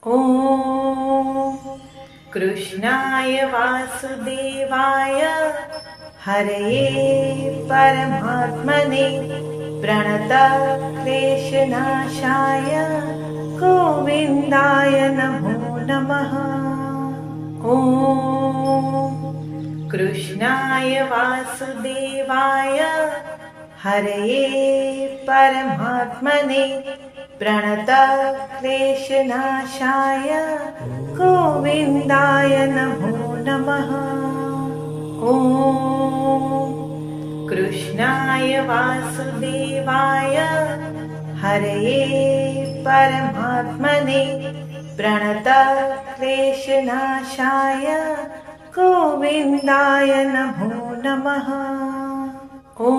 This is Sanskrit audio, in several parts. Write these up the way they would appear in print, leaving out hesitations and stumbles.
ॐ कृष्णाय वासुदेवाय हरये परमात्मने प्रणतक्लेशनाशाय गोविन्दाय नमो नमः। ॐ कृष्णाय वासुदेवाय हरये परमात्मने प्रणतक्लेशनाशाय गोविन्दाय नमो नमः। ॐ कृष्णाय वासुदेवाय हरये परमात्मने प्रणतक्लेशनाशाय गोविन्दाय नमो नमः। ॐ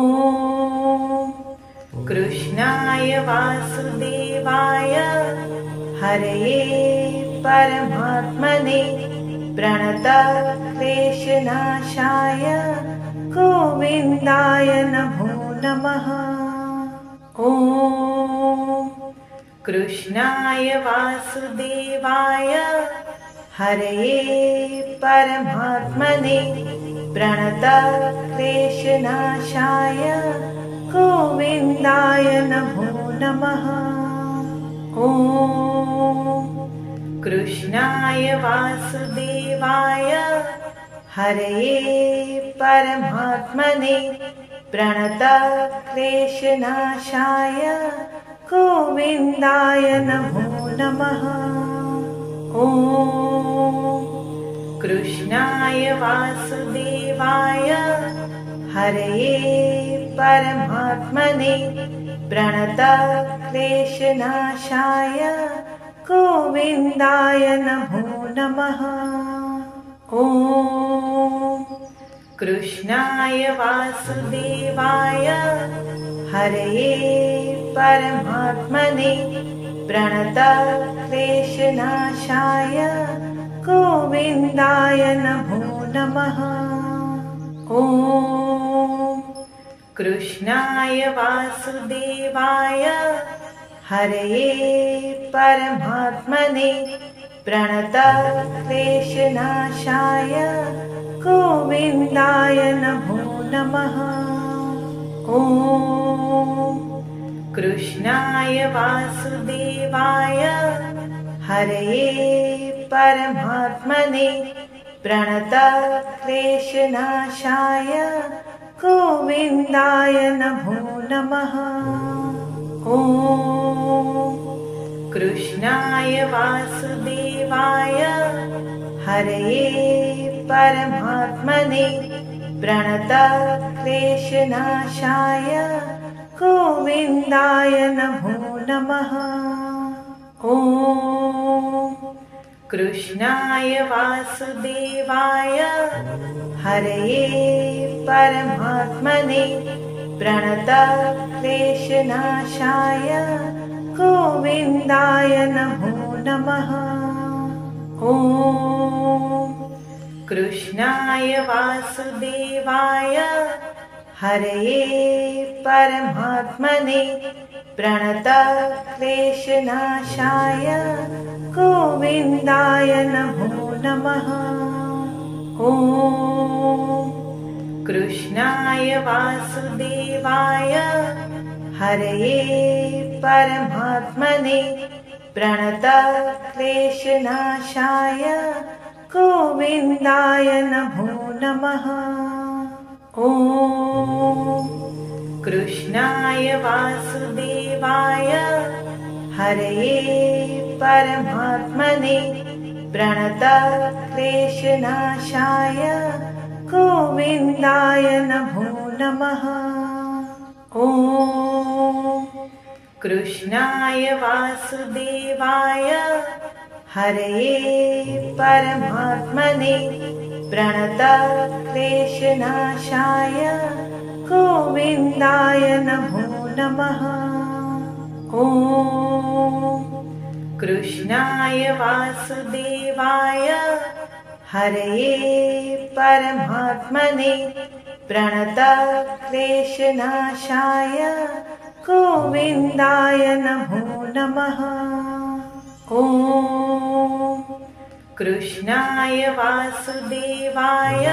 कृष्णाय वासुदेवाय हरये परमात्मने प्रणतक्लेशनाशाय गोविन्दाय नमो नमः। ॐ कृष्णाय वासुदेवाय हरये परमात्मने प्रणतक्लेशनाशाय गोविन्दाय नमो नमः। ॐ कृष्णाय वासुदेवाय हरये परमात्मने प्रणतक्लेशनाशाय गोविन्दाय नमो नमः। ॐ कृष्णाय वासुदेवाय हरये परमात्मने प्रणतक्लेशनाशाय गोविन्दाय नमो नमः। ॐ कृष्णाय वासुदेवाय हरये परमात्मने प्रणतक्लेशनाशाय गोविन्दाय नमो नमः। ॐ कृष्णाय वासुदेवाय हरये परमात्मने प्रणतक्लेशनाशाय गोविन्दाय नमो नमः। ॐ कृष्णाय वासुदेवाय हरये परमात्मने प्रणतक्लेशनाशाय गोविन्दाय नमो नमः। ॐ कृष्णाय वासुदेवाय हरये परमात्मने प्रणतक्लेशनाशाय गोविन्दाय नमो नमः। ॐ कृष्णाय वासुदेवाय हरये परमात्मने प्रणतक्लेशनाशाय गोविन्दाय नमो नमः। ॐ कृष्णाय वासुदेवाय हरये परमात्मने प्रणतक्लेशनाशाय गोविन्दाय नमो नमः। ॐ कृष्णाय वासुदेवाय हरये परमात्मने प्रणतक्लेशनाशाय गोविन्दाय नमो नमः। ॐ कृष्णाय वासुदेवाय हरये परमात्मने प्रणतक्लेशनाशाय गोविन्दाय नमो नमः। ॐ कृष्णाय वासुदेवाय हरये परमात्मने प्रणतक्लेशनाशाय गोविन्दाय नमो नमः। ॐ कृष्णाय वासुदेवाय हरये परमात्मने प्रणतक्लेशनाशाय गोविन्दाय नमो नमः। ॐ कृष्णाय वासुदेवाय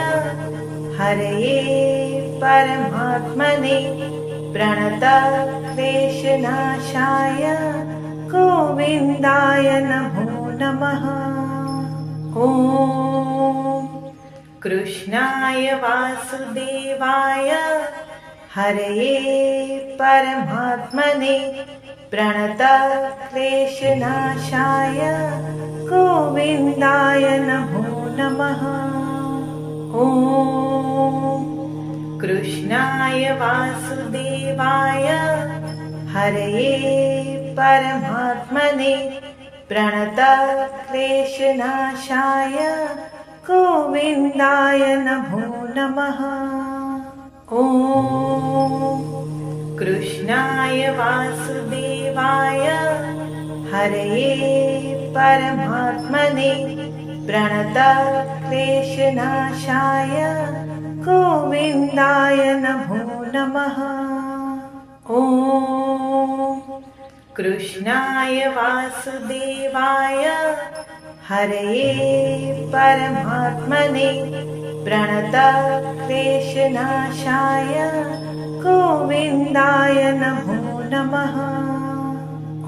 हरये परमात्मने प्रणतक्लेशनाशाय गोविन्दाय नमो नमः। ॐ कृष्णाय वासुदेवाय हरये परमात्मने प्रणतक्लेशनाशाय गोविन्दाय नमो नमः। ॐ कृष्णाय वासुदेवाय हरये परमात्मने प्रणतक्लेशनाशाय गोविन्दाय नमो नमः। ॐ कृष्णाय वासुदेवाय हरये परमात्मने प्रणतक्लेशनाशाय गोविन्दाय नमो नमः। ॐ कृष्णाय वासुदेवाय हरये परमात्मने प्रणतक्लेशनाशाय गोविन्दाय नमो नमः।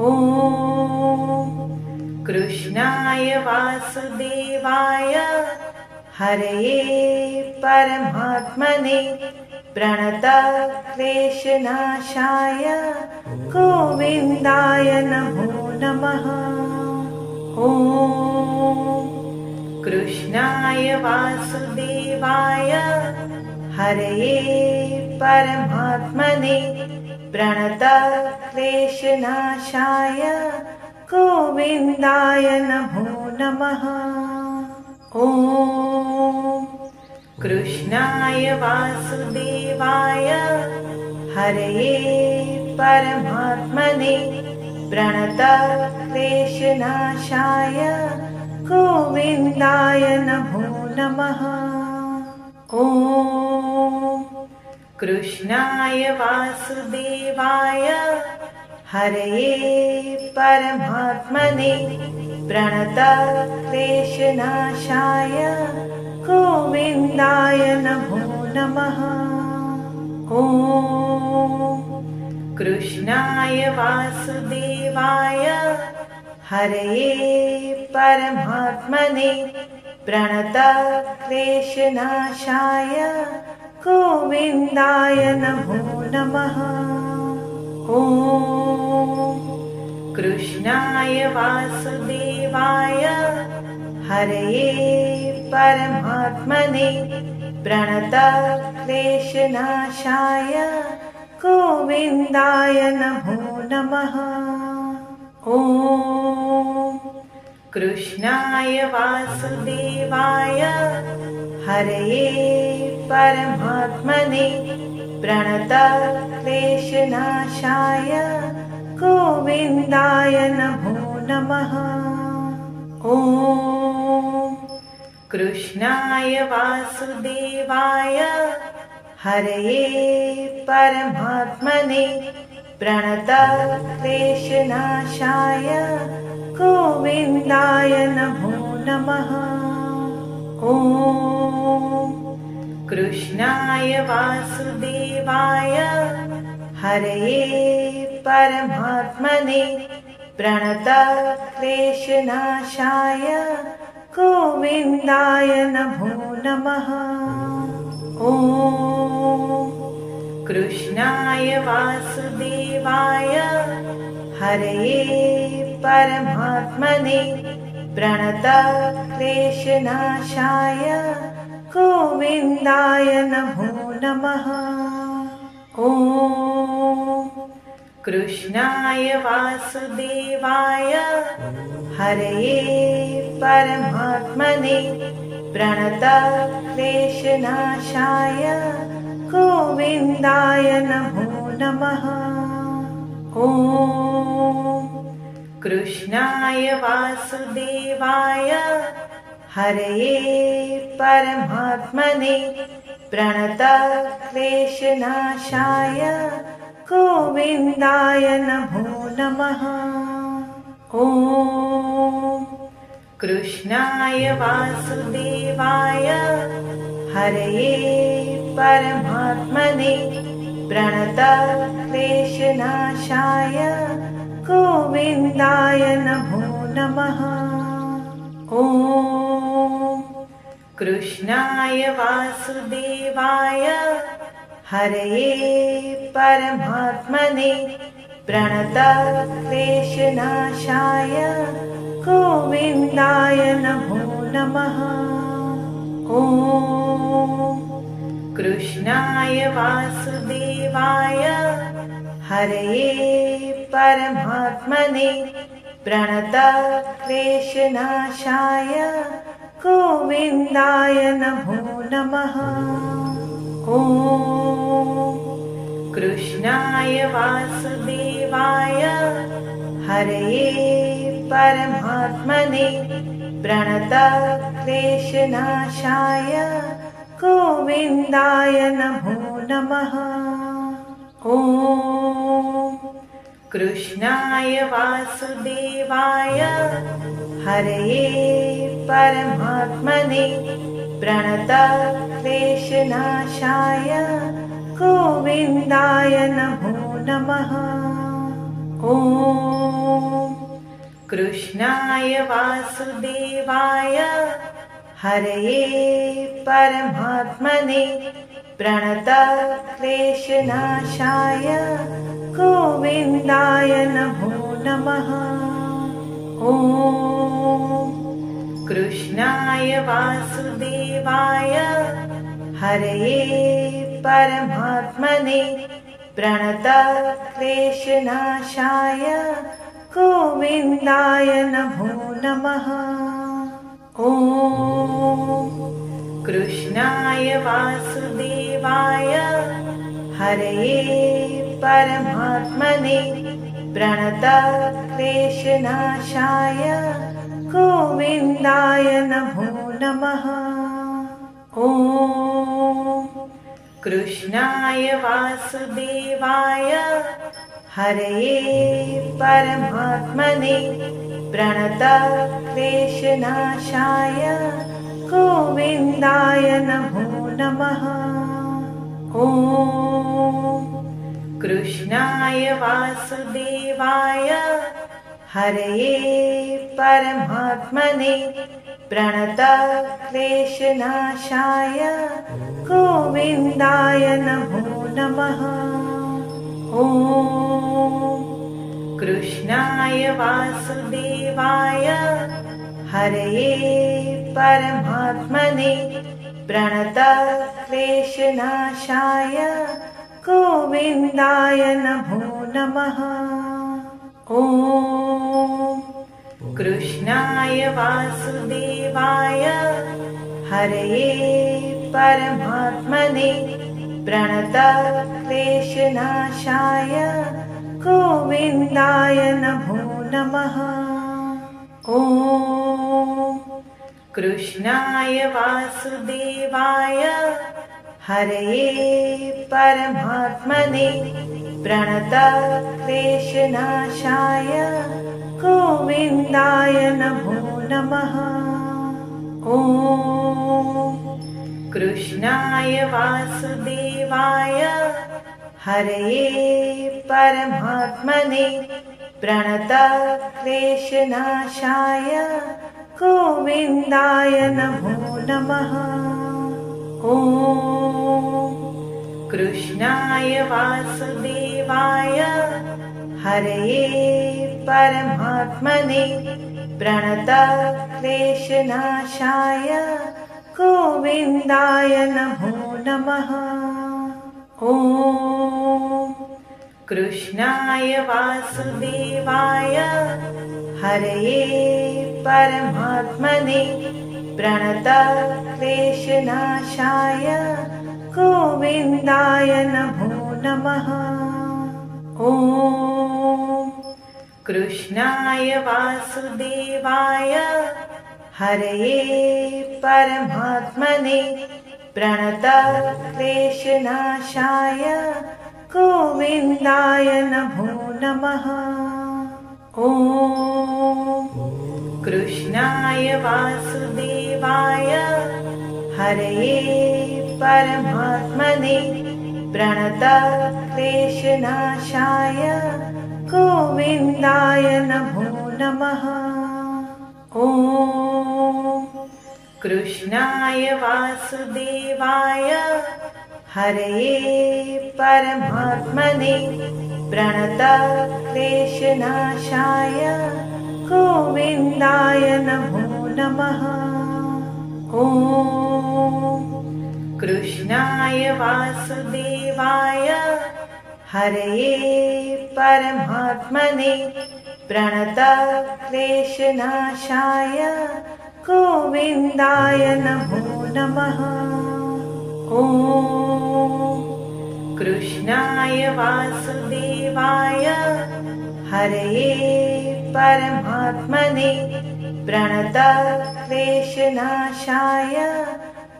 ॐ कृष्णाय वासुदेवाय हरये परमात्मने प्रणतक्लेशनाशाय गोविन्दाय नमो नमः। ॐ कृष्णाय वासुदेवाय हरये परमात्मने प्रणतक्लेशनाशाय गोविन्दाय नमो नमः। ॐ कृष्णाय वासुदेवाय हरये परमात्मने प्रणतक्लेशनाशाय गोविन्दाय नमो नमः। ॐ कृष्णाय वासुदेवाय हरये परमात्मने प्रणतक्लेशनाशाय गोविन्दाय नमो नमः। ॐ कृष्णाय वासुदेवाय हरये परमात्मने प्रणतक्लेशनाशाय गोविन्दाय नमो नमः। ॐ कृष्णाय वासुदेवाय हरये परमात्मने प्रणतक्लेशनाशाय गोविन्दाय नमो नमः। ॐ कृष्णाय वासुदेवाय हरये परमात्मने प्रणतक्लेशनाशाय गोविन्दाय नमो नमः। ॐ कृष्णाय वासुदेवाय हरये परमात्मने प्रणतक्लेशनाशाय गोविन्दाय नमो नमः। ॐ कृष्णाय वासुदेवाय हरये परमात्मने प्रणतक्लेशनाशाय गोविन्दाय नमो नमः। ॐ कृष्णाय वासुदेवाय हरये परमात्मने प्रणतक्लेशनाशाय गोविन्दाय नमो नमः। ॐ कृष्णाय वासुदेवाय हरये परमात्मने प्रणतक्लेशनाशाय गोविन्दाय नमो नमः। ॐ कृष्णाय वासुदेवाय हरये परमात्मने प्रणतक्लेशनाशाय गोविन्दाय नमो नमः। ॐ कृष्णाय वासुदेवाय हरये परमात्मने प्रणतक्लेशनाशाय गोविन्दाय नमो नमः। ॐ कृष्णाय वासुदेवाय हरये परमात्मने प्रणतक्लेशनाशाय गोविन्दाय नमो नमः। ॐ कृष्णाय वासुदेवाय हरये परमात्मने प्रणतक्लेशनाशाय गोविन्दाय नमो नमः। ॐ कृष्णाय वासुदेवाय हरये परमात्मने प्रणतक्लेशनाशाय गोविन्दाय नमो नमः। ॐ कृष्णाय वासुदेवाय हरये परमात्मने प्रणतक्लेशनाशाय गोविन्दाय नमो नमः। ॐ कृष्णाय वासुदेवाय हरये परमात्मने प्रणतक्लेशनाशाय गोविन्दाय नमो नमः। ॐ कृष्णाय वासुदेवाय हरये परमात्मने प्रणतक्लेशनाशाय गोविन्दाय नमो नमः। ॐ कृष्णाय वासुदेवाय हरये परमात्मने प्रणतक्लेशनाशाय गोविन्दाय नमो नमः। ॐ कृष्णाय वासुदेवाय हरये परमात्मने प्रणतक्लेशनाशाय गोविन्दाय नमो नमः। ॐ कृष्णाय वासुदेवाय हरये परमात्मने प्रणतक्लेशनाशाय गोविन्दाय नमो नमः। ॐ कृष्णाय वासुदेवाय हरये परमात्मने प्रणतक्लेशनाशाय गोविन्दाय नमो नमः। ॐ कृष्णाय वासुदेवाय हरये परमात्मने प्रणतक्लेशनाशाय गोविन्दाय नमो नमः। ॐ कृष्णाय वासुदेवाय हरये परमात्मने प्रणतक्लेशनाशाय गोविन्दाय नमो नमः। ॐ कृष्णाय वासुदेवाय हरये परमात्मने प्रणतक्लेशनाशाय गोविन्दाय नमो नमः। ॐ कृष्णाय वासुदेवाय हरये परमात्मने प्रणतक्लेशनाशाय गोविन्दाय नमो नमः। ॐ कृष्णाय वासुदेवाय हरये परमात्मने प्रणतक्लेशनाशाय गोविन्दाय नमो नमः। ॐ कृष्णाय वासुदेवाय हरये परमात्मने प्रणतक्लेशनाशाय गोविन्दाय नमो नमः। ॐ कृष्णाय वासुदेवाय हरये परमात्मने प्रणतक्लेशनाशाय गोविन्दाय नमो नमः। ॐ कृष्णाय वासुदेवाय हरये परमात्मने प्रणतक्लेशनाशाय गोविन्दाय नमो नमः। ॐ कृष्णाय वासुदेवाय हरये परमात्मने प्रणतक्लेशनाशाय गोविन्दाय नमो नमः। ॐ कृष्णाय वासुदेवाय हरये परमात्मने प्रणतक्लेशनाशाय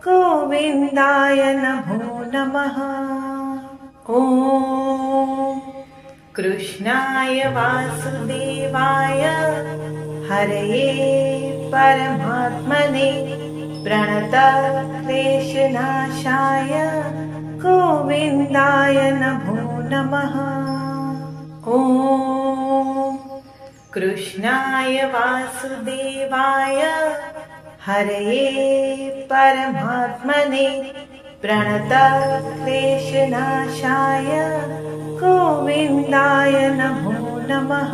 गोविन्दाय नमो नमः। ॐ कृष्णाय वासुदेवाय हरये परमात्मने प्रणतक्लेशनाशाय गोविन्दाय नमो नमः। ॐ कृष्णाय वासुदेवाय हरये परमात्मने प्रणतक्लेशनाशाय गोविन्दाय नमो नमः।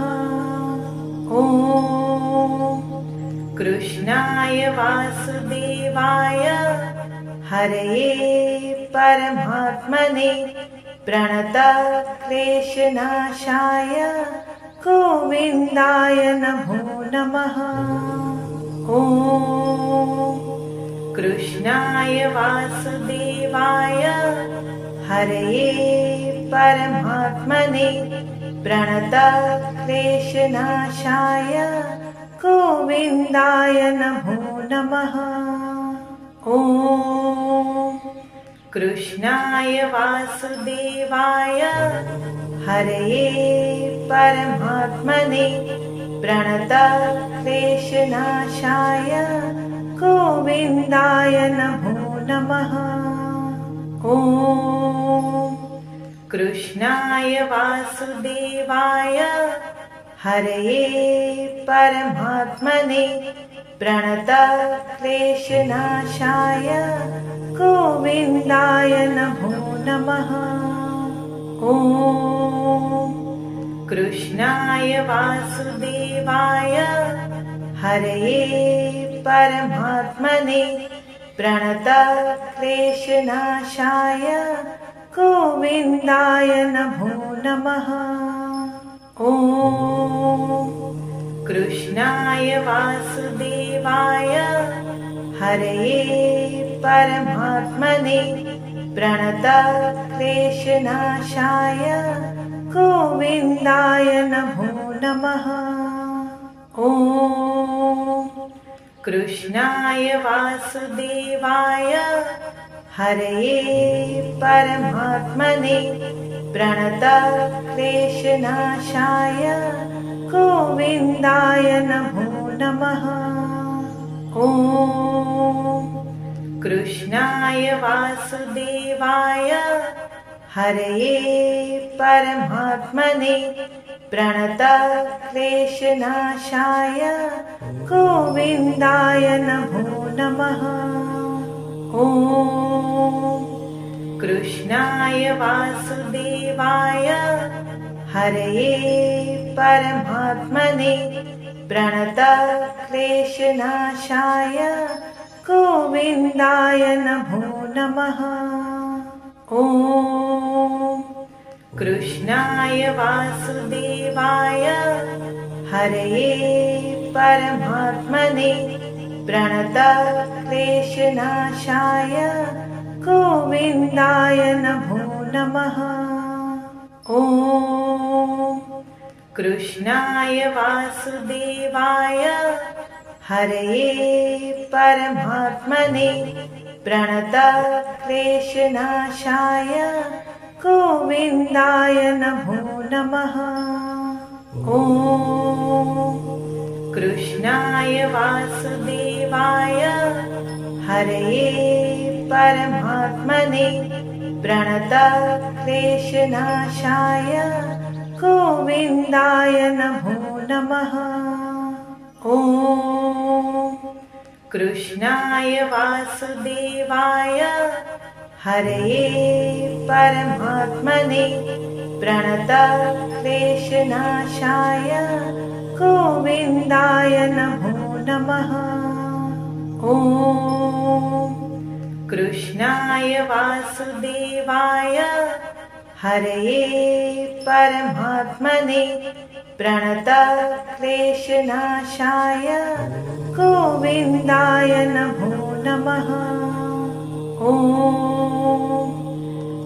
ॐ कृष्णाय वासुदेवाय हरये परमात्मने प्रणतक्लेशनाशाय गोविन्दाय नमो नमः। ॐ कृष्णाय वासुदेवाय हरये परमात्मने प्रणतक्लेशनाशाय गोविन्दाय नमो नमः। ॐ कृष्णाय वासुदेवाय हरये परमात्मने प्रणतक्लेशनाशाय गोविन्दाय नमो नमः। ॐ कृष्णाय वासुदेवाय हरये परमात्मने प्रणतक्लेशनाशाय गोविन्दाय नमो नमः। ॐ कृष्णाय वासुदेवाय हरये परमात्मने प्रणतक्लेशनाशाय गोविन्दाय नमो नमः। ॐ कृष्णाय वासुदेवाय हरये परमात्मने प्रणतक्लेशनाशाय गोविन्दाय नमो नमः। ॐ कृष्णाय वासुदेवाय हरये परमात्मने प्रणतक्लेशनाशाय गोविन्दाय नमो नमः। ॐ कृष्णाय वासुदेवाय हरये परमात्मने प्रणतक्लेशनाशाय गोविन्दाय नमो नमः। ॐ कृष्णाय वासुदेवाय हरये परमात्मने प्रणतक्लेशनाशाय गोविन्दाय नमो नमः। ॐ कृष्णाय वासुदेवाय हरये परमात्मने प्रणतक्लेशनाशाय गोविन्दाय नमो नमः। ॐ कृष्णाय वासुदेवाय हरये परमात्मने प्रणतक्लेशनाशाय गोविन्दाय नमो नमः। ॐ कृष्णाय वासुदेवाय हरये परमात्मने प्रणतक्लेशनाशाय गोविन्दाय नमो नमः। ॐ कृष्णाय वासुदेवाय हरये परमात्मने प्रणतक्लेशनाशाय गोविन्दाय नमो नमः। ॐ कृष्णाय वासुदेवाय हरये परमात्मने प्रणतक्लेशनाशाय गोविन्दाय नमो नमः। ॐ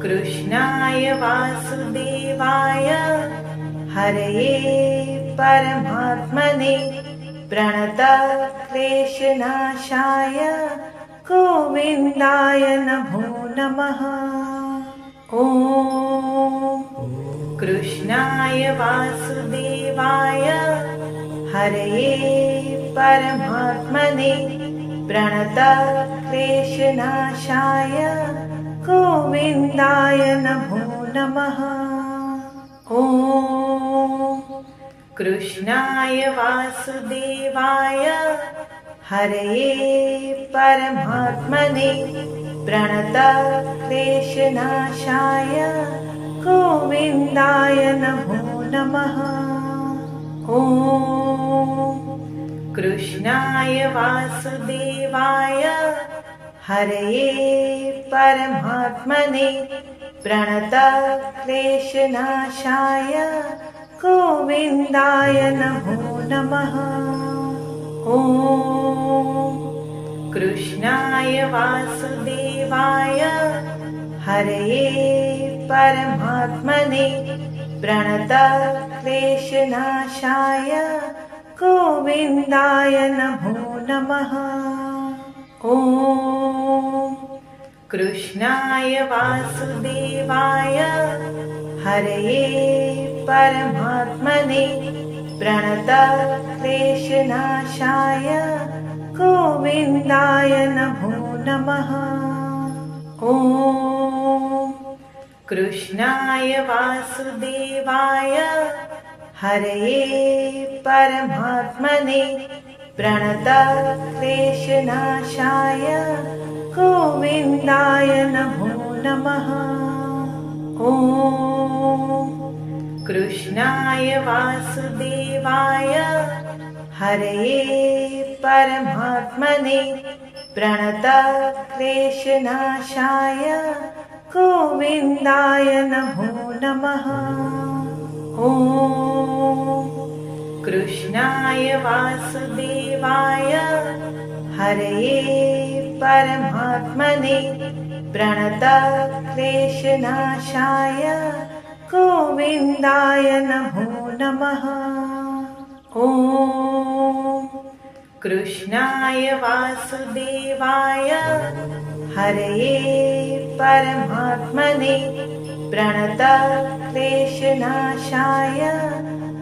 कृष्णाय वासुदेवाय हरये परमात्मने प्रणतक्लेशनाशाय गोविन्दाय नमो नमः। ॐ कृष्णाय वासुदेवाय हरये परमात्मने प्रणतक्लेशनाशाय गोविन्दाय नमो नमः। ॐ कृष्णाय वासुदेवाय हरये परमात्मने प्रणतक्लेशनाशाय गोविन्दाय नमो नमः। ॐ कृष्णाय वासुदेवाय हरये परमात्मने प्रणतक्लेशनाशाय गोविन्दाय नमो नमः। ॐ कृष्णाय वासुदेवाय हरये परमात्मने प्रणतक्लेशनाशाय गोविन्दाय नमो नमः। ॐ कृष्णाय वासुदेवाय हरये परमात्मने प्रणतक्लेशनाशाय गोविन्दाय नमो नमः। ॐ कृष्णाय वासुदेवाय हरये परमात्मने प्रणतक्लेशनाशाय गोविन्दाय नमो नमः। ॐ कृष्णाय वासुदेवाय हरये परमात्मने प्रणतक्लेशनाशाय गोविन्दाय नमो नमः। ॐ कृष्णाय वासुदेवाय हरये परमात्मने प्रणतक्लेशनाशाय गोविन्दाय नमो नमः। ॐ कृष्णाय वासुदेवाय हरये परमात्मने प्रणतक्लेशनाशाय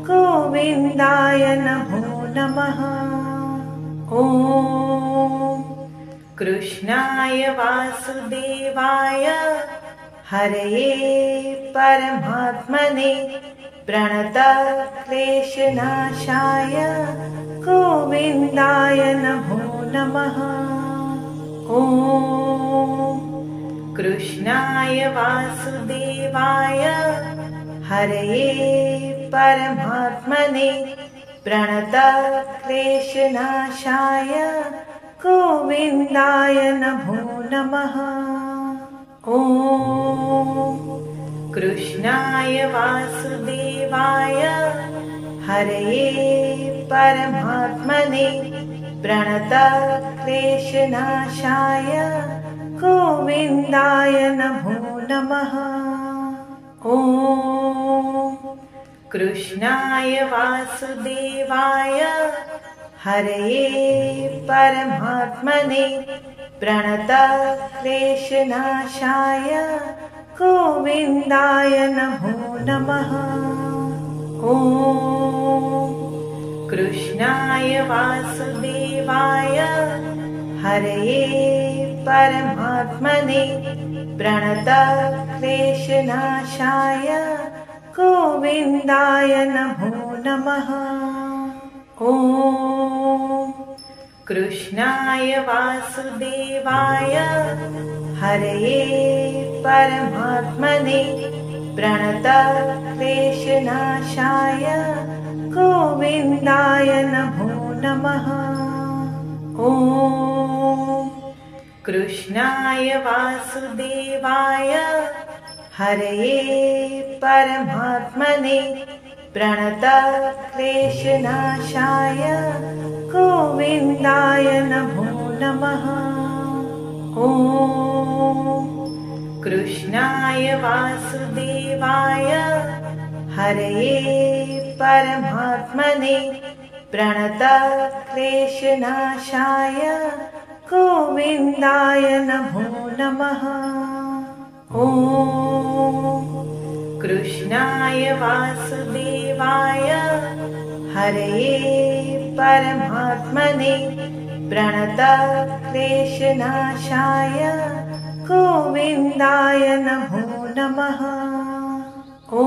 गोविन्दाय नमो नमः। ॐ कृष्णाय वासुदेवाय हरये परमात्मने प्रणतक्लेशनाशाय गोविन्दाय नमो नमः। ॐ कृष्णाय वासुदेवाय हरये परमात्मने प्रणतक्लेशनाशाय गोविन्दाय नमो नमः। ॐ कृष्णाय वासुदेवाय हरये परमात्मने प्रणतक्लेशनाशाय गोविन्दाय नमो नमः। ॐ कृष्णाय वासुदेवाय हरये परमात्मने प्रणतक्लेशनाशाय गोविन्दाय नमो नमः। ॐ कृष्णाय वासुदेवाय हरये परमात्मने प्रणतक्लेशनाशाय गोविन्दाय नमो नमः। ॐ कृष्णाय वासुदेवाय हरये परमात्मने प्रणतक्लेशनाशाय गोविन्दाय नमो नमः। ॐ कृष्णाय वासुदेवाय हरये परमात्मने प्रणतक्लेशनाशाय गोविन्दाय नमो नमः। ॐ कृष्णाय वासुदेवाय हरये परमात्मने प्रणतक्लेशनाशाय गोविन्दाय नमो नमः। ॐ कृष्णाय वासुदेवाय हरये परमात्मने प्रणतक्लेशनाशाय गोविन्दाय नमो नमः। ॐ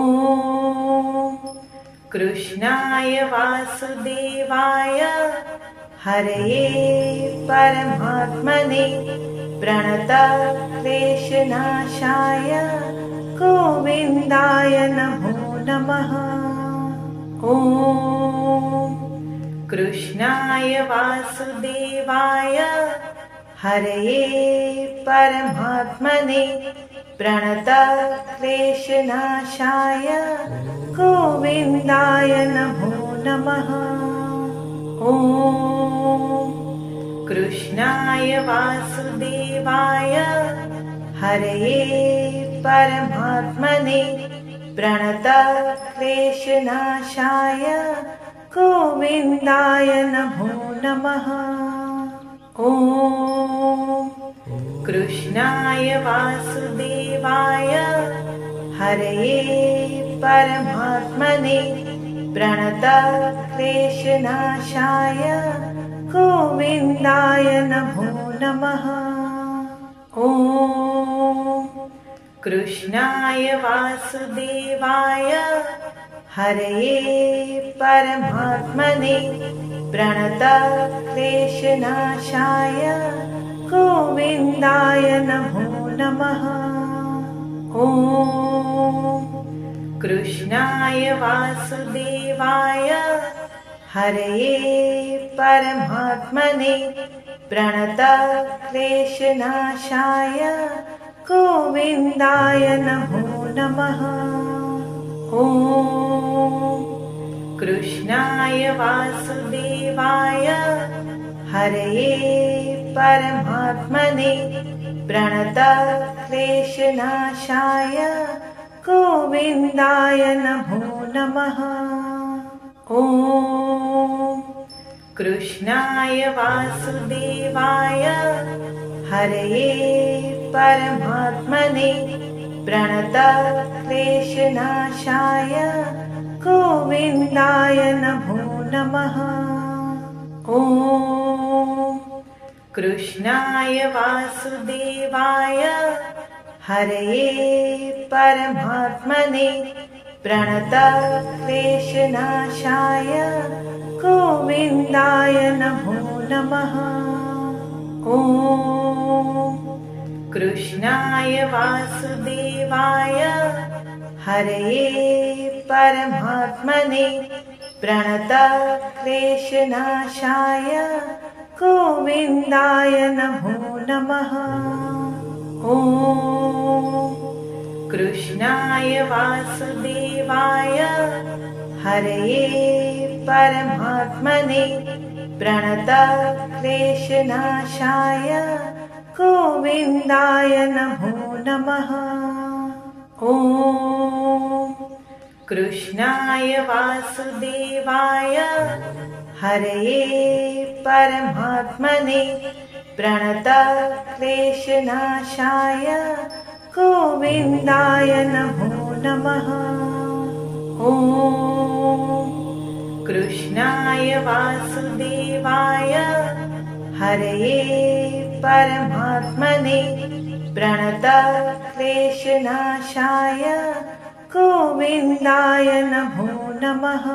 कृष्णाय वासुदेवाय हरये परमात्मने प्रणतक्लेशनाशाय गोविन्दाय नमो नमः। ॐ कृष्णाय वासुदेवाय हरये परमात्मने प्रणतक्लेशनाशाय गोविन्दाय नमो नमः। ॐ कृष्णाय वासुदेवाय हरये परमात्मने प्रणतक्लेशनाशाय गोविन्दाय नमो नमः। ॐ कृष्णाय वासुदेवाय हरये परमात्मने प्रणतक्लेशनाशाय गोविन्दाय नमो नमः। ॐ कृष्णाय वासुदेवाय हरये परमात्मने प्रणतक्लेशनाशाय गोविन्दाय नमो नमः। ॐ कृष्णाय वासुदेवाय हरये परमात्मने प्रणतक्लेशनाशाय गोविन्दाय नमो नमः। ॐ कृष्णाय वासुदेवाय हरये परमात्मने प्रणतक्लेशनाशाय गोविन्दाय नमो नमः। ॐ कृष्णाय वासुदेवाय हरये परमात्मने प्रणतक्लेशनाशाय गोविन्दाय नमो नमः। ॐ कृष्णाय वासुदेवाय हरये परमात्मने प्रणतक्लेशनाशाय गोविन्दाय नमो नमः। ॐ कृष्णाय वासुदेवाय हरये परमात्मने प्रणतक्लेशनाशाय गोविन्दाय नमो नमः। ॐ कृष्णाय वासुदेवाय हरये परमात्मने प्रणतक्लेशनाशाय गोविन्दाय नमो नमः। ॐ कृष्णाय वासुदेवाय हरये परमात्मने प्रणतक्लेशनाशाय गोविन्दाय नमो नमः। ॐ कृष्णाय वासुदेवाय हरये परमात्मने प्रणतक्लेशनाशाय गोविन्दाय नमो नमः।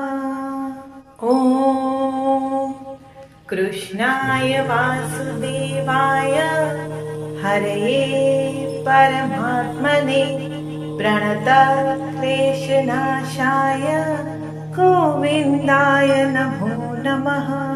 ॐ कृष्णाय वासुदेवाय हरये परमात्मने प्रणतक्लेशनाशाय गोविन्दाय नमो नमः।